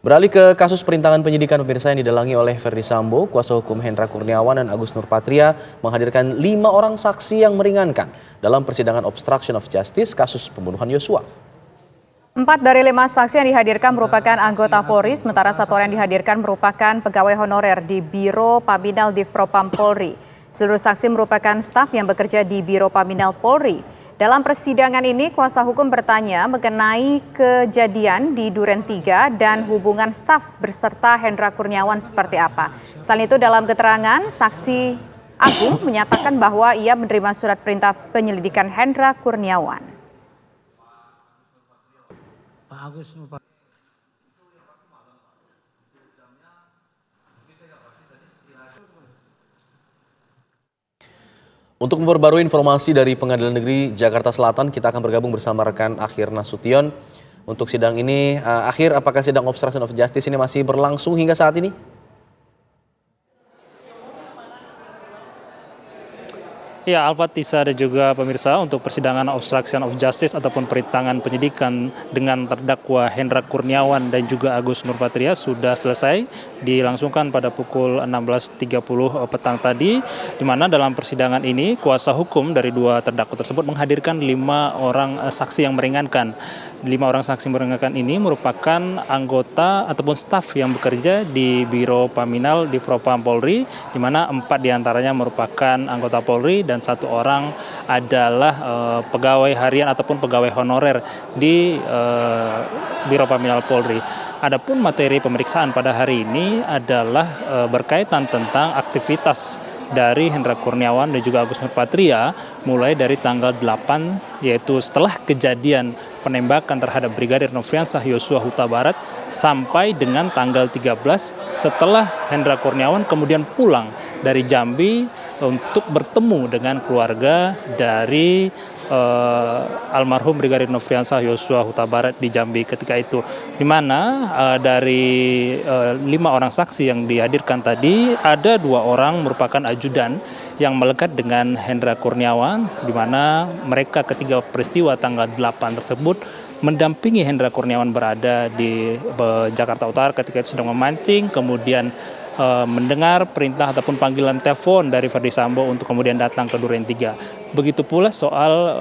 Beralih ke kasus perintangan penyidikan pemirsa yang didalangi oleh Verdi Sambo, kuasa hukum Hendra Kurniawan dan Agus Nurpatria menghadirkan 5 orang saksi yang meringankan dalam persidangan obstruction of justice kasus pembunuhan Yosua. 4 dari 5 saksi yang dihadirkan merupakan anggota Polri, sementara 1 orang yang dihadirkan merupakan pegawai honorer di Biro Paminal Divpropam Polri. Seluruh saksi merupakan staf yang bekerja di Biro Paminal Polri. Dalam persidangan ini, kuasa hukum bertanya mengenai kejadian di Duren 3 dan hubungan staf berserta Hendra Kurniawan seperti apa. Selain itu, dalam keterangan, saksi Agung menyatakan bahwa ia menerima surat perintah penyelidikan Hendra Kurniawan. Untuk memperbarui informasi dari Pengadilan Negeri Jakarta Selatan, kita akan bergabung bersama rekan Akhir Nasution. Untuk sidang ini, Akhir, apakah sidang obstruction of justice ini masih berlangsung hingga saat ini? Ya, Alfa, Tisa, dan juga pemirsa, untuk persidangan obstruction of justice ataupun perintangan penyidikan dengan terdakwa Hendra Kurniawan dan juga Agus Nurpatria sudah selesai dilangsungkan pada pukul 16.30 petang tadi, di mana dalam persidangan ini kuasa hukum dari 2 terdakwa tersebut menghadirkan 5 orang saksi yang meringankan. 5 orang saksi meringankan ini merupakan anggota ataupun staf yang bekerja di Biro Paminal Divpropam Polri, di mana 4 diantaranya merupakan anggota Polri dan 1 orang adalah pegawai harian ataupun pegawai honorer di Biro Paminal Polri. Adapun materi pemeriksaan pada hari ini adalah berkaitan tentang aktivitas dari Hendra Kurniawan dan juga Agus Nurpatria mulai dari tanggal 8, yaitu setelah kejadian penembakan terhadap Brigadir Nofriansah Yosua Huta Barat sampai dengan tanggal 13 setelah Hendra Kurniawan kemudian pulang dari Jambi untuk bertemu dengan keluarga dari almarhum Brigadir Nofriansah Yosua Huta Barat di Jambi ketika itu, di mana dari 5 orang saksi yang dihadirkan tadi ada 2 orang merupakan ajudan yang melekat dengan Hendra Kurniawan, di mana mereka ketika peristiwa tanggal 8 tersebut mendampingi Hendra Kurniawan berada di Jakarta Utara ketika itu sedang memancing, kemudian mendengar perintah ataupun panggilan telepon dari Verdi Sambo untuk kemudian datang ke Duren 3. Begitu pula soal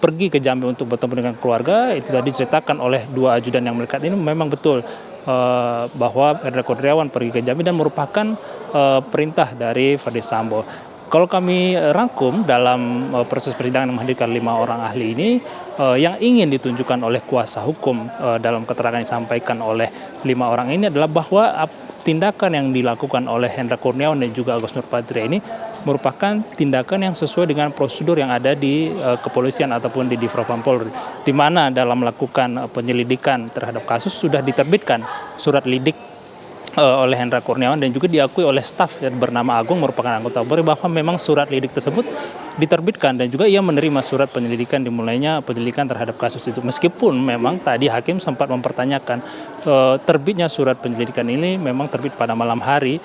pergi ke Jambi untuk bertemu dengan keluarga, itu tadi diceritakan oleh 2 ajudan yang melekat ini memang betul bahwa Hendra Kurniawan pergi ke Jambi dan merupakan perintah dari Verdi Sambo. Kalau kami rangkum dalam proses persidangan yang menghadirkan 5 orang ahli ini, yang ingin ditunjukkan oleh kuasa hukum dalam keterangan yang disampaikan oleh 5 orang ini adalah bahwa tindakan yang dilakukan oleh Hendra Kurniawan dan juga Agus Nurpatria ini merupakan tindakan yang sesuai dengan prosedur yang ada di kepolisian ataupun di Divpropam Polri, di mana dalam melakukan penyelidikan terhadap kasus sudah diterbitkan surat lidik oleh Hendra Kurniawan dan juga diakui oleh staf yang bernama Agung merupakan anggota Polri bahwa memang surat lidik tersebut diterbitkan dan juga ia menerima surat penyelidikan dimulainya penyelidikan terhadap kasus itu. Meskipun memang tadi hakim sempat mempertanyakan terbitnya surat penyelidikan ini memang terbit pada malam hari,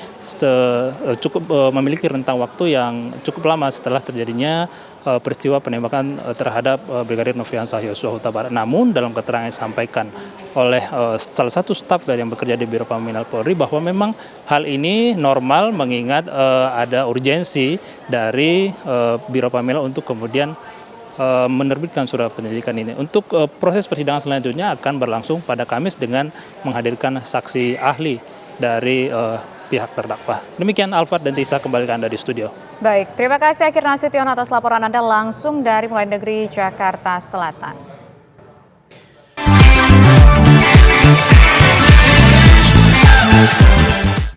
cukup memiliki rentang waktu yang cukup lama setelah terjadinya peristiwa penembakan terhadap Brigadir Nofriansah Yosua Huta Barat. Namun dalam keterangan yang disampaikan oleh salah satu staf dari yang bekerja di Biro Paminal Polri bahwa memang hal ini normal mengingat ada urgensi dari Biro Paminal untuk kemudian menerbitkan surat penyelidikan ini. Untuk proses persidangan selanjutnya akan berlangsung pada Kamis dengan menghadirkan saksi ahli dari pihak terdakwa. Demikian Alfat dan Tisa, kembali ke Anda di studio. Baik, terima kasih Akhir Nasution atas laporan Anda langsung dari Pengadilan Negeri Jakarta Selatan.